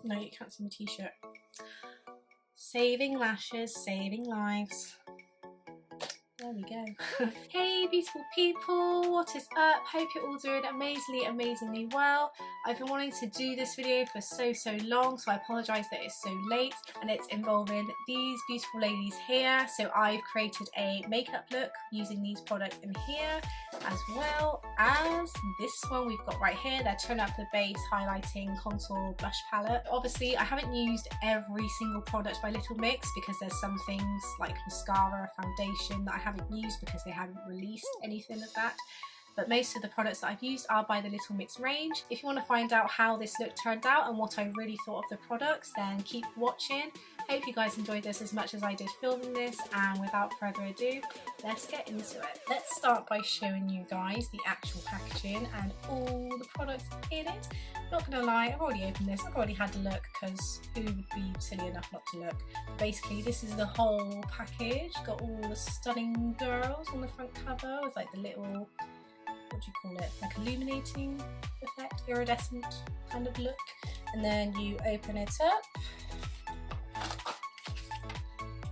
No, you can't see my t-shirt. Saving lashes, saving lives. There we go. Hey beautiful people, what is up? Hope you're all doing amazingly well. I've been wanting to do this video for so long, so I apologise that it's so late, and it's involving these beautiful ladies here. So I've created a makeup look using these products in here, as well as this one we've got right here, their Turn Up the Base Highlighting Contour Blush Palette. Obviously I haven't used every single product by Little Mix because there's some things like mascara, foundation that I haven't used because they haven't released anything of that. But most of the products that I've used are by the Little Mix range. If you want to find out how this look turned out and what I really thought of the products, then keep watching. Hope you guys enjoyed this as much as I did filming this, and without further ado, let's get into it. Let's start by showing you guys the actual packaging and all the products in it. Not gonna lie, I've already opened this, I've already had a look because who would be silly enough not to look. Basically, this is the whole package. Got all the stunning girls on the front cover with like the little, what do you call it, like illuminating effect, iridescent kind of look. And then you open it up.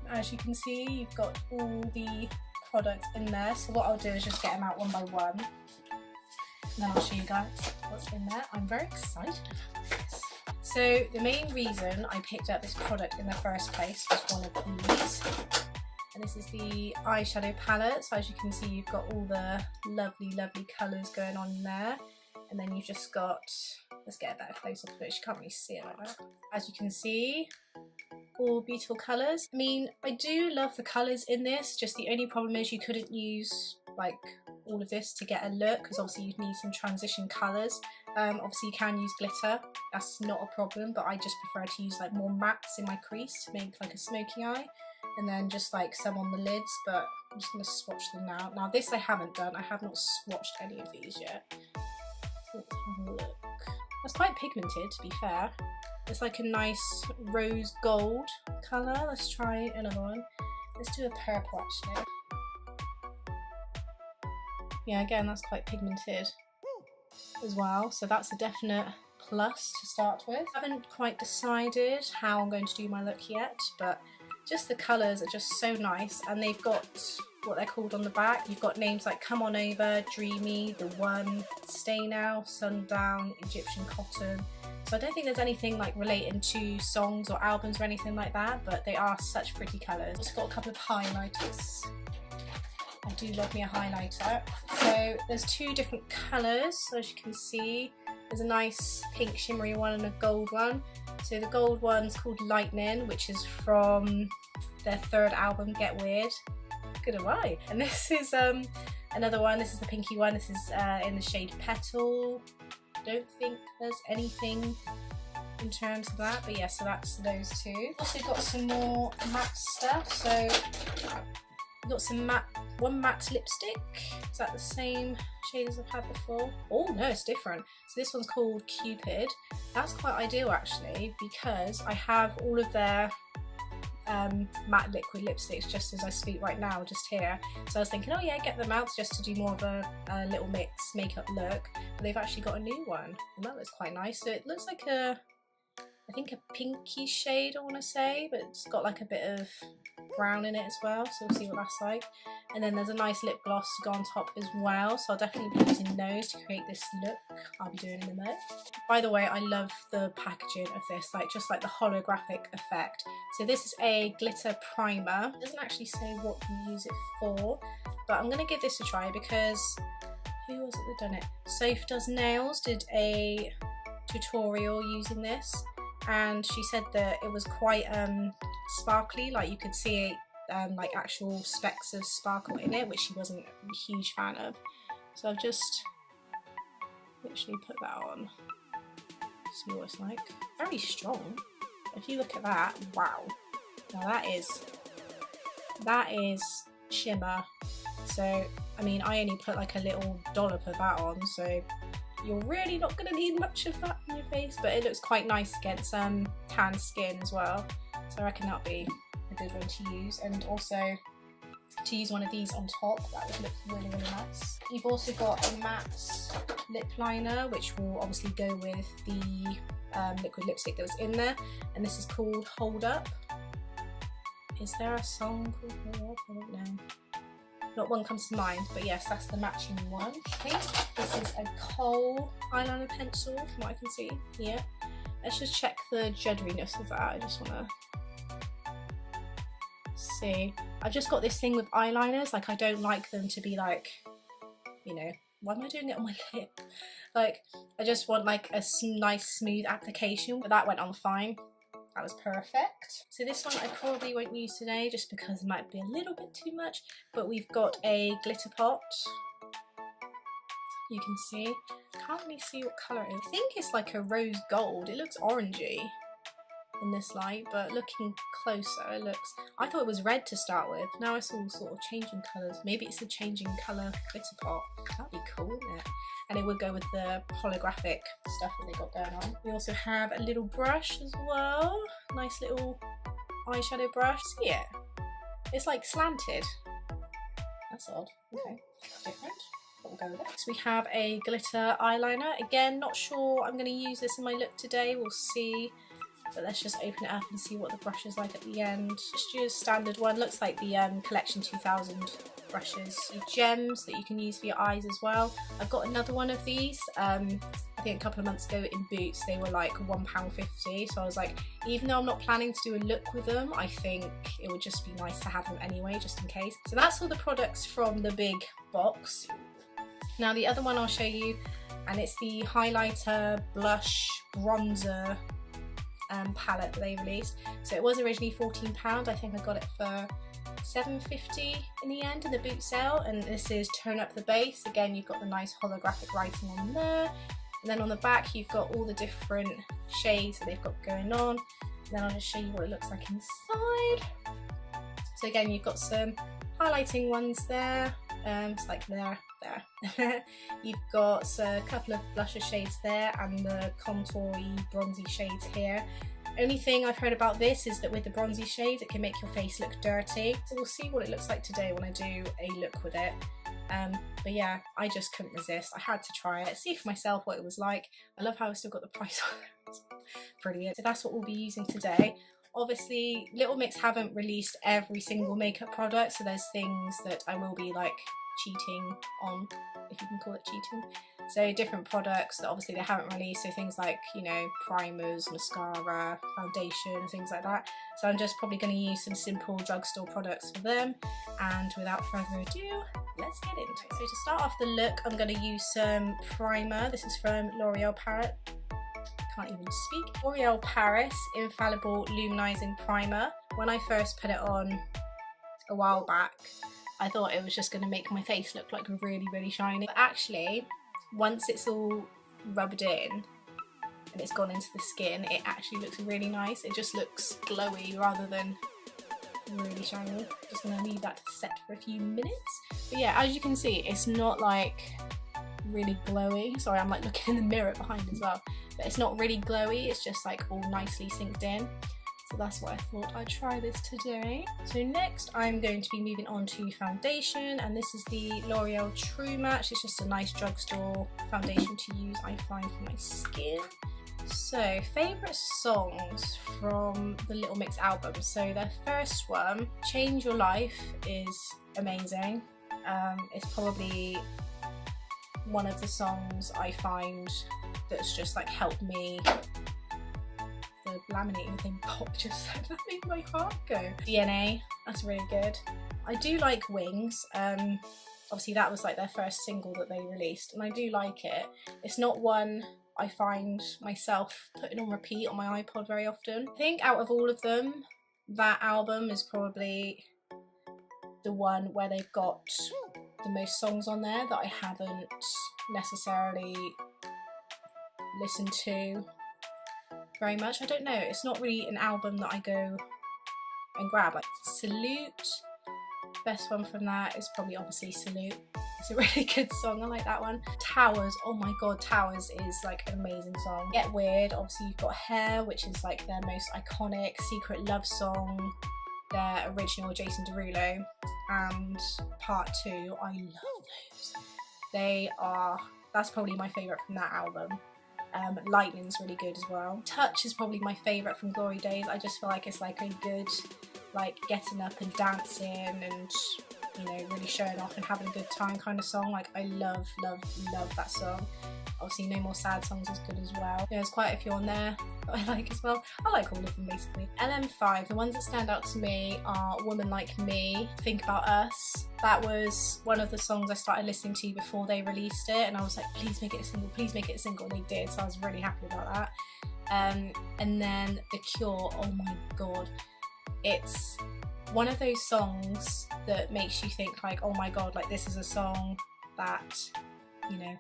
As you can see, you've got all the products in there. So what I'll do is just get them out one by one, and then I'll show you guys what's in there. I'm very excited about this. So the main reason I picked up this product in the first place was one of these. And this is the eyeshadow palette. So as you can see, you've got all the lovely colours going on in there. And then you've just got, let's get a better close up of it, you can't really see it like that. As you can see, all beautiful colours. I mean, I do love the colours in this, just the only problem is you couldn't use like all of this to get a look, because obviously you'd need some transition colours. Obviously you can use glitter, that's not a problem, but I just prefer to use like more mattes in my crease to make like a smoky eye. And then just like some on the lids, but I'm just going to swatch them now. Now this I haven't done, I have not swatched any of these yet. So let's have a look. That's quite pigmented, to be fair. It's like a nice rose gold colour. Let's try another one. Let's do a purple actually. Yeah, again that's quite pigmented as well, so that's a definite plus to start with. I haven't quite decided how I'm going to do my look yet, but just the colours are just so nice, and they've got what they're called on the back. You've got names like Come On Over, Dreamy, The One, Stay Now, Sundown, Egyptian Cotton. So I don't think there's anything like relating to songs or albums or anything like that, but they are such pretty colours. Also got a couple of highlighters. I do love me a highlighter. So there's two different colours, so as you can see. There's a nice pink shimmery one and a gold one. So the gold one's called Lightning, which is from their third album, Get Weird. Good am I. And this is another one, this is the pinky one, this is in the shade Petal. Don't think there's anything in terms of that, but yeah, so that's those two. Also got some more matte stuff, so we've got some one matte lipstick. Is that the same shade as I've had before? Oh no, it's different. So this one's called Cupid. That's quite ideal actually, because I have all of their matte liquid lipsticks just as I speak right now, just here. So I was thinking, oh yeah, get them out just to do more of a Little Mix makeup look. But they've actually got a new one, and that looks quite nice. So it looks like I think a pinky shade, I want to say, but it's got like a bit of brown in it as well, so we'll see what that's like. And then there's a nice lip gloss to go on top as well, so I'll definitely be using those to create this look I'll be doing in a minute. By the way, I love the packaging of this, like just like the holographic effect. So this is a glitter primer. It doesn't actually say what you use it for, but I'm going to give this a try because who was it that done it? Soph Does Nails did a tutorial using this, and she said that it was quite sparkly, like you could see like actual specks of sparkle in it, which she wasn't a huge fan of. So I've just literally put that on, see what it's like. Very strong. If you look at that, wow. Now that is shimmer. So I mean, I only put like a little dollop of that on, so you're really not going to need much of that on your face, but it looks quite nice against tan skin as well. So I reckon that'll be a good one to use, and also to use one of these on top, that would look really nice. You've also got a matte lip liner, which will obviously go with the liquid lipstick that was in there, and this is called Hold Up. Is there a song called Hold Up? I don't know. Not one comes to mind, but yes, that's the matching one. I think this is a Kohl eyeliner pencil from what I can see. Yeah. Let's just check the judderiness of that. I just want to see. I've just got this thing with eyeliners, like I don't like them to be like, you know, why am I doing it on my lip? Like, I just want like a nice smooth application, but that went on fine. That was perfect. So this one I probably won't use today just because it might be a little bit too much, but we've got a glitter pot. You can see, can't really see what colour it is. I think it's like a rose gold. It looks orangey in this light, but looking closer it looks, I thought it was red to start with. Now it's all sort of changing colours. Maybe it's a changing colour glitter pot. That'd be cool, wouldn't it? And it would go with the holographic stuff that they got going on. We also have a little brush as well. Nice little eyeshadow brush. See it? It's like slanted. That's odd. Okay, different. But we'll go with it. So we have a glitter eyeliner. Again, not sure I'm going to use this in my look today. We'll see. But let's just open it up and see what the brush is like at the end. Just use standard one. Looks like the Collection 2000 brushes. Gems that you can use for your eyes as well. I've got another one of these. I think a couple of months ago in Boots they were like £1.50, so I was like, even though I'm not planning to do a look with them, I think it would just be nice to have them anyway, just in case. So that's all the products from the big box. Now the other one I'll show you, and it's the highlighter, blush, bronzer palette that they released. So it was originally £14. I think I got it for £7.50 in the end in the boot sale, and this is Turn Up the Base. Again, you've got the nice holographic writing on there, and then on the back you've got all the different shades that they've got going on. And then I'll just show you what it looks like inside. So again, you've got some highlighting ones there, it's like there. You've got a couple of blusher shades there and the contour-y bronzy shades here. Only thing I've heard about this is that with the bronzy shades it can make your face look dirty, so we'll see what it looks like today when I do a look with it. But yeah, I just couldn't resist. I had to try it, see for myself what it was like. I love how I still got the price on it. Brilliant. So that's what we'll be using today. Obviously Little Mix haven't released every single makeup product, so there's things that I will be like cheating on, if you can call it cheating. So different products that obviously they haven't released, so things like, you know, primers, mascara, foundation, things like that. So I'm just probably going to use some simple drugstore products for them, and without further ado, let's get into it. So to start off the look, I'm going to use some primer. This is from L'Oreal Paris. Can't even speak. L'Oreal Paris Infallible Luminizing Primer. When I first put it on a while back, I thought it was just going to make my face look like really, really shiny. But actually, once it's all rubbed in and it's gone into the skin, it actually looks really nice. It just looks glowy rather than really shiny. Just going to leave that to set for a few minutes. But yeah, as you can see, it's not like really glowy. Sorry, I'm like looking in the mirror behind as well. But it's not really glowy, it's just like all nicely synced in. So that's why I thought I'd try this today. So next I'm going to be moving on to foundation, and this is the L'Oreal True Match. It's just a nice drugstore foundation to use, I find, for my skin. So favourite songs from the Little Mix album. So their first one, Change Your Life, is amazing. It's probably one of the songs I find that's just like helped me. The laminating thing popped just like that, made my heart go. DNA, that's really good. I do like Wings. Obviously that was like their first single that they released, and I do like it. It's not one I find myself putting on repeat on my iPod very often. I think out of all of them, that album is probably the one where they've got the most songs on there that I haven't necessarily listened to very much. I don't know, it's not really an album that I go and grab. Like Salute, best one from that is probably obviously Salute. It's a really good song, I like that one. Towers, oh my god, Towers is like an amazing song. Get Weird, obviously you've got Hair, which is like their most iconic Secret Love song, their original Jason Derulo, and Part 2, I love those. They are, that's probably my favourite from that album. Lightning's really good as well. Touch is probably my favourite from Glory Days. I just feel like it's like a good, like, getting up and dancing and, you know, really showing off and having a good time kind of song. Like, I love that song. Obviously No More Sad Songs is good as well. There's quite a few on there that I like as well. I like all of them basically. LM5, the ones that stand out to me are Woman Like Me, Think About Us. That was one of the songs I started listening to before they released it, and I was like, please make it a single, please make it a single, and they did, so I was really happy about that. And then The Cure, oh my god. It's one of those songs that makes you think like, oh my god, like this is a song that, you know,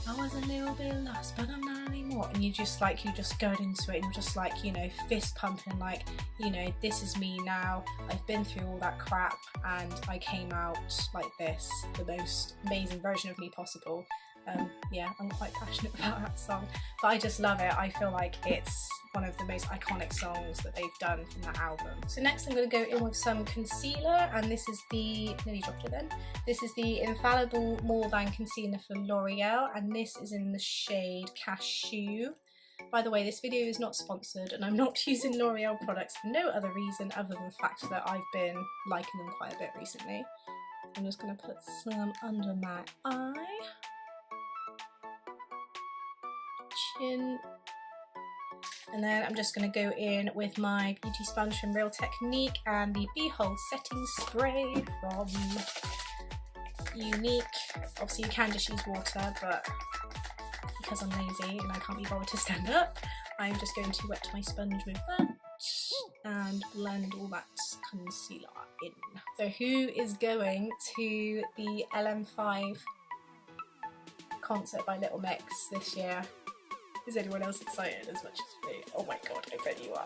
I was a little bit lost, but I'm not anymore. And you just go into it and you're just like, you know, fist pumping, like, you know, this is me now. I've been through all that crap and I came out like this, the most amazing version of me possible. Yeah, I'm quite passionate about that song, but I just love it. I feel like it's one of the most iconic songs that they've done from that album. So next I'm going to go in with some concealer, and this is the, nearly dropped it then, this is the Infallible More Than Concealer for L'Oreal, and this is in the shade Cashew. By the way, this video is not sponsored and I'm not using L'Oreal products for no other reason other than the fact that I've been liking them quite a bit recently. I'm just going to put some under my eye, chin, and then I'm just going to go in with my beauty sponge from Real Technique and the Behold Setting Spray from Younique. Obviously you can just use water, but because I'm lazy and I can't be bothered to stand up, I'm just going to wet my sponge with that and blend all that concealer in. So who is going to the LM5 concert by Little Mix this year? Is anyone else excited as much as me? Oh my god, I bet you are.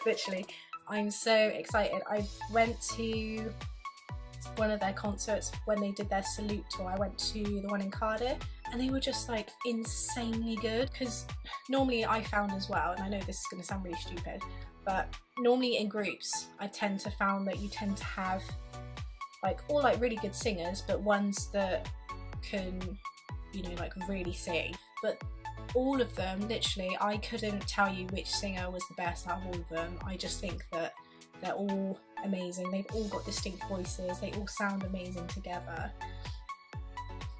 Literally, I'm so excited. I went to one of their concerts when they did their Salute tour. I went to the one in Cardiff and they were just like insanely good, because normally I found as well, and I know this is going to sound really stupid, but normally in groups I tend to found that you tend to have like all like really good singers, but ones that can, you know, like really sing. But all of them, literally, I couldn't tell you which singer was the best out of all of them. I just think that they're all amazing. They've all got distinct voices. They all sound amazing together.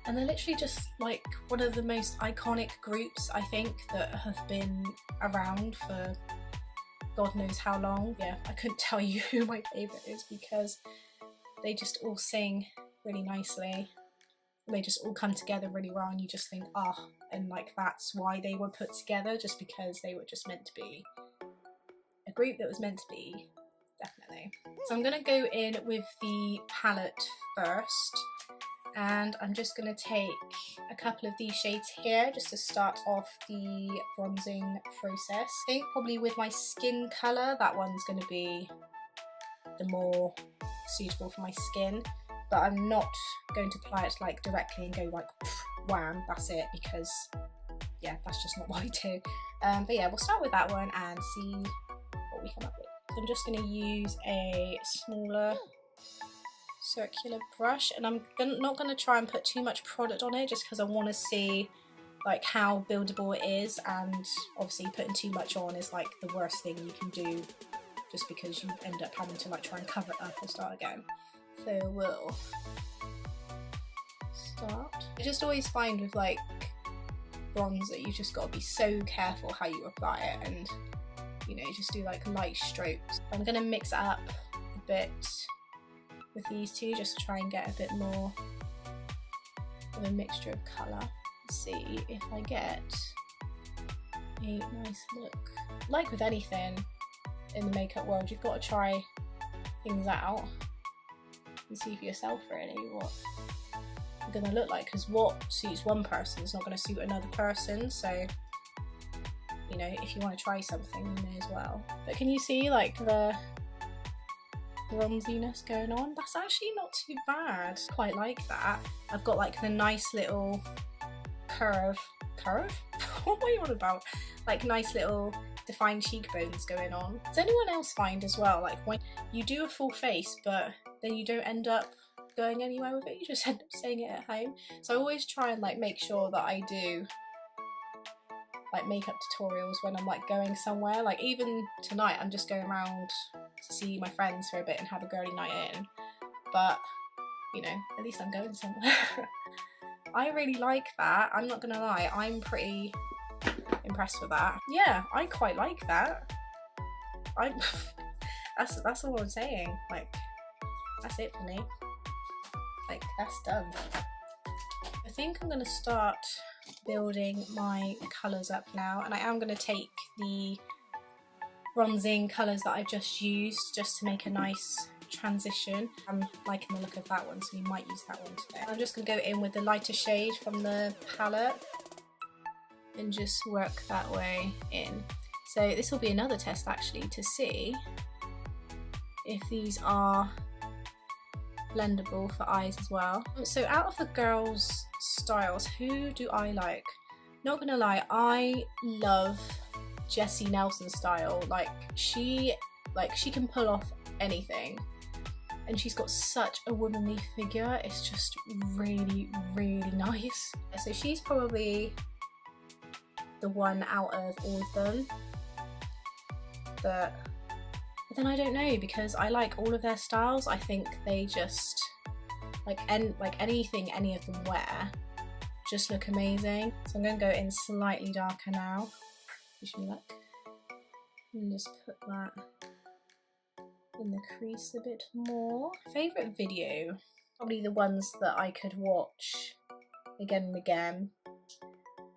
And they're literally just like one of the most iconic groups, I think, that have been around for God knows how long. Yeah, I couldn't tell you who my favourite is because they just all sing really nicely. They just all come together really well and you just think, ah, and like that's why they were put together, just because they were just meant to be a group that was meant to be, definitely. So I'm going to go in with the palette first, and I'm just going to take a couple of these shades here just to start off the bronzing process. I think probably with my skin colour, that one's going to be the more suitable for my skin. But I'm not going to apply it like directly and go like wham, that's it, because yeah, that's just not what I do. But yeah, we'll start with that one and see what we come up with. So I'm just going to use a smaller circular brush, and I'm not going to try and put too much product on it just because I want to see like how buildable it is, and obviously putting too much on is like the worst thing you can do, just because you end up having to like try and cover it up and start again. So we'll start. I just always find with like bronzer, you just got to be so careful how you apply it, and you know, just do like light strokes. I'm going to mix it up a bit with these two just to try and get a bit more of a mixture of colour. See if I get a nice look. Like with anything in the makeup world, you've got to try things out and see for yourself really what you're going to look like, because what suits one person is not going to suit another person. So, you know, if you want to try something, you may as well. But can you see like the bronziness going on? That's actually not too bad. Quite like that. I've got like the nice little curve? What are you on about? Like nice little defined cheekbones going on. Does anyone else find as well, like when you do a full face but then you don't end up going anywhere with it, you just end up staying it at home? So I always try and like make sure that I do like makeup tutorials when I'm like going somewhere. Like even tonight I'm just going around to see my friends for a bit and have a girly night in, but you know, at least I'm going somewhere. I really like that, I'm not gonna lie, I'm pretty impressed with that. Yeah, I quite like that. That's all I'm saying, like that's it for me, like that's done. I think I'm gonna start building my colours up now, and I am going to take the bronzing colours that I've just used just to make a nice transition. I'm liking the look of that one, so we might use that one today. I'm just going to go in with the lighter shade from the palette and just work that way in. So this will be another test actually to see if these are blendable for eyes as well. So out of the girls' styles, who do I like? Not gonna lie, I love Jessie Nelson's style. Like she can pull off anything, and she's got such a womanly figure. It's just really, really nice. So she's probably the one out of all of them. But then I don't know, because I like all of their styles. I think they just like anything any of them wear just look amazing. So I'm going to go in slightly darker now. Wish me luck. And just put that in the crease a bit more. Favourite video? Probably the ones that I could watch again and again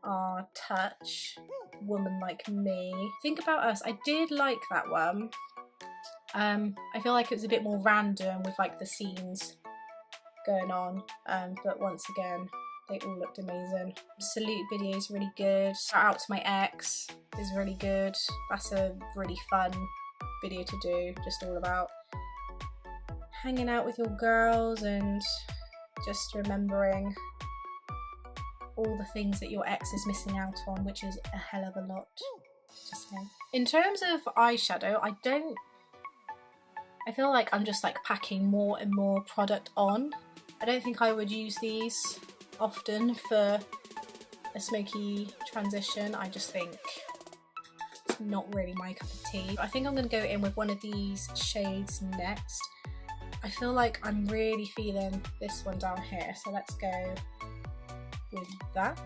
are Touch, Woman Like Me. Think About Us, I did like that one. I feel like it was a bit more random with like the scenes going on, but once again, they all looked amazing. Salute video is really good. Shout out to my ex is really good. That's a really fun video to do, just all about hanging out with your girls and just remembering all the things that your ex is missing out on, which is a hell of a lot. Just saying. In terms of eyeshadow, I feel like I'm just like packing more and more product on. I don't think I would use these often for a smoky transition. I just think it's not really my cup of tea. I think I'm going to go in with one of these shades next. I feel like I'm really feeling this one down here, so let's go with that.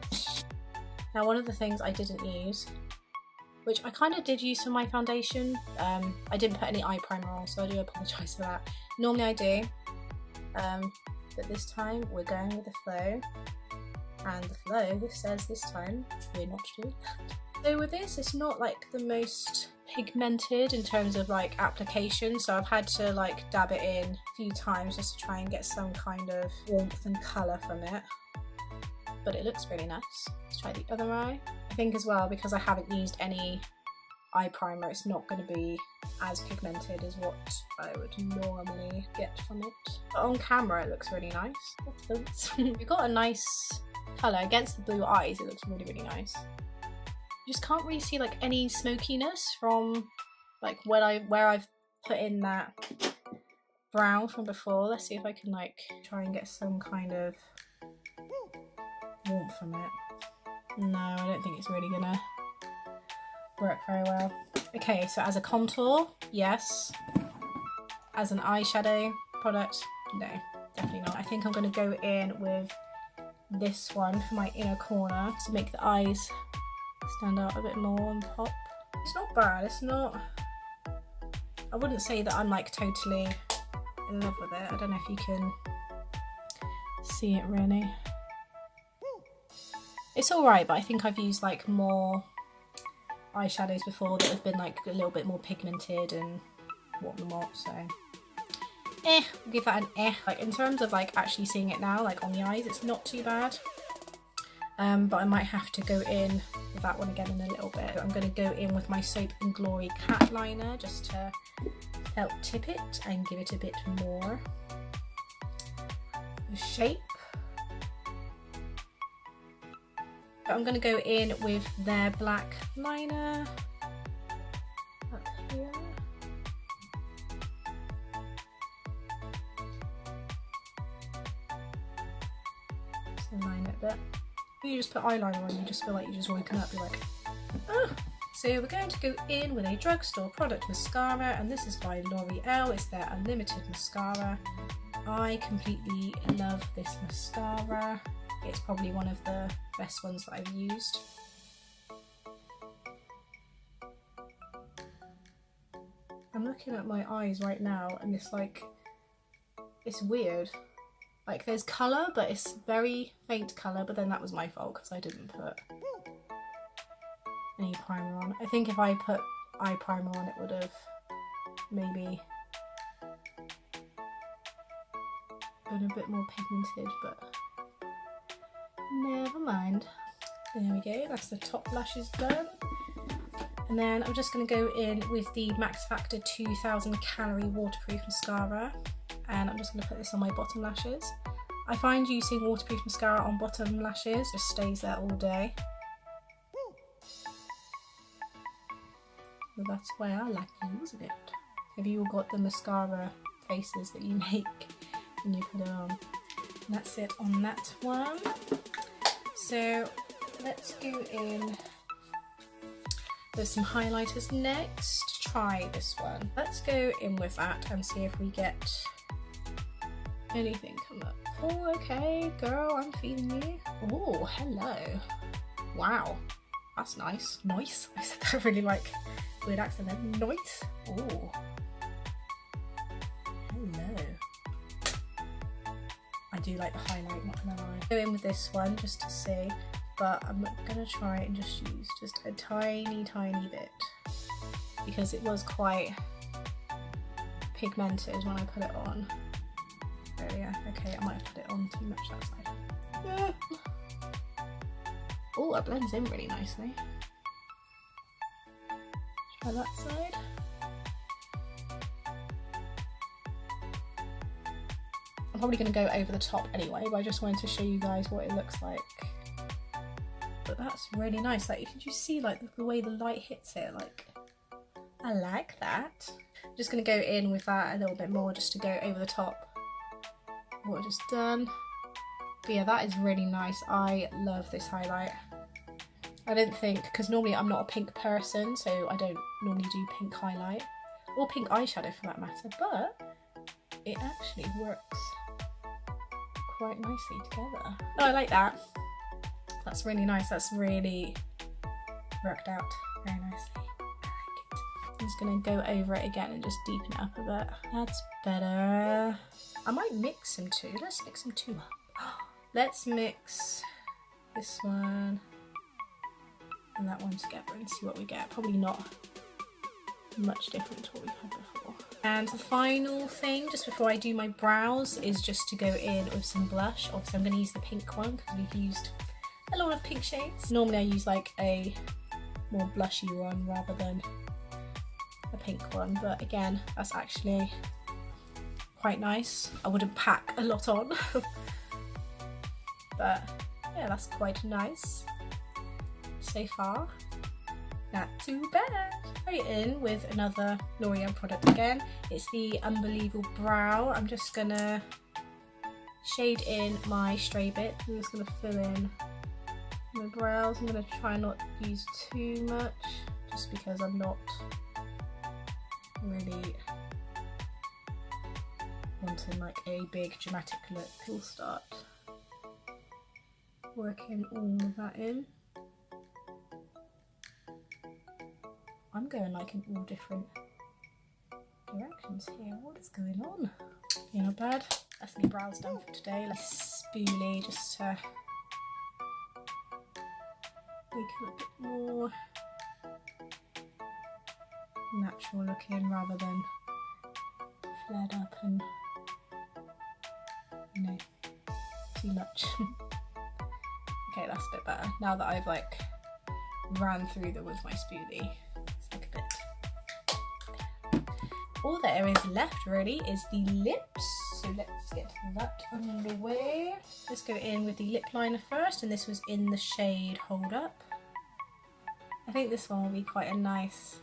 Now, one of the things I didn't use, which I kind of did use for my foundation, I didn't put any eye primer on, so I do apologise for that. Normally I do, but this time we're going with the flow, and the flow says this time we're not doing that. So with this, it's not like the most pigmented in terms of like application, so I've had to like dab it in a few times just to try and get some kind of warmth and colour from it, but it looks really nice. Let's try the other eye. I think as well, because I haven't used any eye primer, it's not going to be as pigmented as what I would normally get from it. But on camera it looks really nice. We've got a nice colour against the blue eyes. It looks really, really nice. You just can't really see like any smokiness from like where I've put in that brown from before. Let's see if I can like try and get some kind of warmth from it. No, I don't think it's really gonna work very well. Okay, so as a contour, yes. As an eyeshadow product, no, definitely not. I think I'm gonna go in with this one for my inner corner to make the eyes stand out a bit more and pop. It's not bad, it's not, I wouldn't say that I'm like totally in love with it. I don't know if you can see it really. It's alright, but I think I've used like more eyeshadows before that have been like a little bit more pigmented and whatnot, so we'll give that an Like in terms of like actually seeing it now, like on the eyes, it's not too bad, but I might have to go in with that one again in a little bit. I'm going to go in with my Soap and Glory cat liner just to help tip it and give it a bit more shape. I'm going to go in with their black liner up here. Just line it a bit. When you just put eyeliner on, you just feel like you just woken up, you're like, So we're going to go in with a drugstore product mascara, and this is by L'Oreal. It's their Unlimited mascara. I completely love this mascara. It's probably one of the best ones that I've used. I'm looking at my eyes right now and it's like, it's weird. Like there's colour, but it's very faint colour, but then that was my fault because I didn't put any primer on. I think if I put eye primer on it would have maybe been a bit more pigmented, but never mind. There we go, that's the top lashes done. And then I'm just going to go in with the Max Factor 2000 calorie waterproof mascara, and I'm just going to put this on my bottom lashes. I find using waterproof mascara on bottom lashes just stays there all day. So that's why I like using it. Have you all got the mascara faces that you make when you put it on? And that's it on that one. So let's go in. There's some highlighters next. Try this one. Let's go in with that and see if we get anything come up. Oh, okay, girl, I'm feeling you. Oh, hello. Wow, that's nice. Nice. I said that really like weird accent then. Nice. Oh. Hello. I do like the highlight, not gonna lie. Go in with this one just to see. But I'm gonna try and just use just a tiny bit because it was quite pigmented when I put it on. Oh yeah, okay, I might have put it on too much that side. Oh, it blends in really nicely. Try that side. I'm probably gonna go over the top anyway, but I just wanted to show you guys what it looks like. But that's really nice. Like, did you see like the way the light hits it? Like, I like that. I'm just gonna go in with that a little bit more just to go over the top what I just done. But yeah, that is really nice. I love this highlight. I didn't think, because normally I'm not a pink person, so I don't normally do pink highlight or pink eyeshadow for that matter, but it actually works quite nicely together. Oh, I like that. That's really nice. That's really worked out very nicely. I like it. I'm just going to go over it again and just deepen it up a bit. That's better. I might mix them two. Let's mix them two up. Let's mix this one and that one together and see what we get. Probably not much different to what we've had before. And the final thing, just before I do my brows, is just to go in with some blush. Obviously I'm going to use the pink one because we've used a lot of pink shades. Normally I use like a more blushy one rather than a pink one, but again, that's actually quite nice. I wouldn't pack a lot on, but yeah, that's quite nice so far. Not too bad. Right in with another L'Oreal product again. It's the Unbelievable Brow. I'm just gonna shade in my stray bit. I'm just gonna fill in my brows. I'm gonna try not to use too much just because I'm not really wanting like a big dramatic look. We'll start working all of that in. I'm going like in all different directions here. What is going on? Yeah, not bad. That's my brows done for today. Let's spoolie just to make it a bit more natural looking rather than flared up and, you know, too much. Okay, that's a bit better. Now that I've like ran through them with my spoolie, it's like a bit. All there is left really is the lips. So let's get that underway. Let's go in with the lip liner first, and this was in the shade Hold Up. I think this one will be quite a nice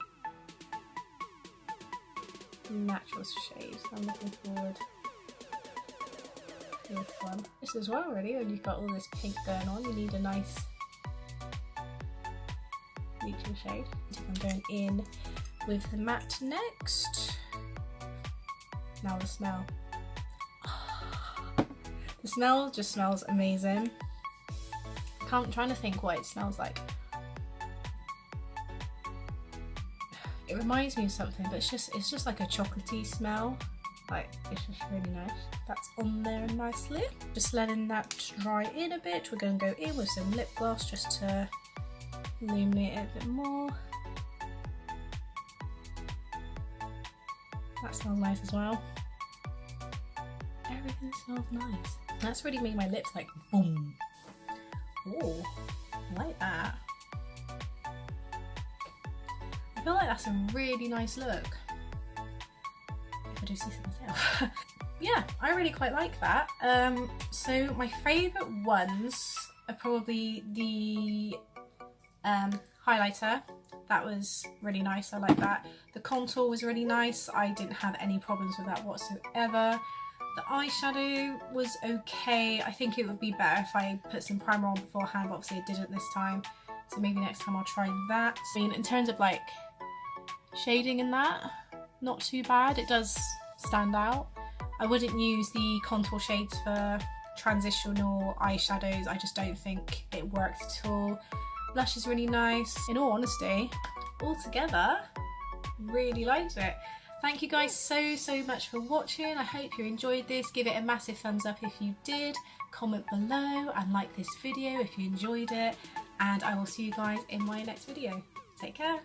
natural shade. So I'm looking forward to this one. This as well really, when you've got all this pink going on, you need a nice bleaching shade. I'm going in with the matte next. Now the smell. The smell just smells amazing. I'm trying to think what it smells like. It reminds me of something, but it's just like a chocolatey smell. Like, it's just really nice. That's on there nicely. Just letting that dry in a bit. We're going to go in with some lip gloss just to illuminate it a bit more. That smells nice as well. Everything smells nice. That's really made my lips like boom. Oh, I like that. I feel like that's a really nice look. If I do see something else. Yeah, I really quite like that. So my favourite ones are probably the highlighter. That was really nice, I like that. The contour was really nice. I didn't have any problems with that whatsoever. The eyeshadow was okay. I think it would be better if I put some primer on beforehand, but obviously I didn't this time. So maybe next time I'll try that. I mean, in terms of like shading in that, not too bad. It does stand out. I wouldn't use the contour shades for transitional eyeshadows. I just don't think it worked at all. Blush is really nice. In all honesty, altogether, really liked it. Thank you guys so much for watching. I hope you enjoyed this. Give it a massive thumbs up if you did. Comment below and like this video if you enjoyed it. And I will see you guys in my next video. Take care.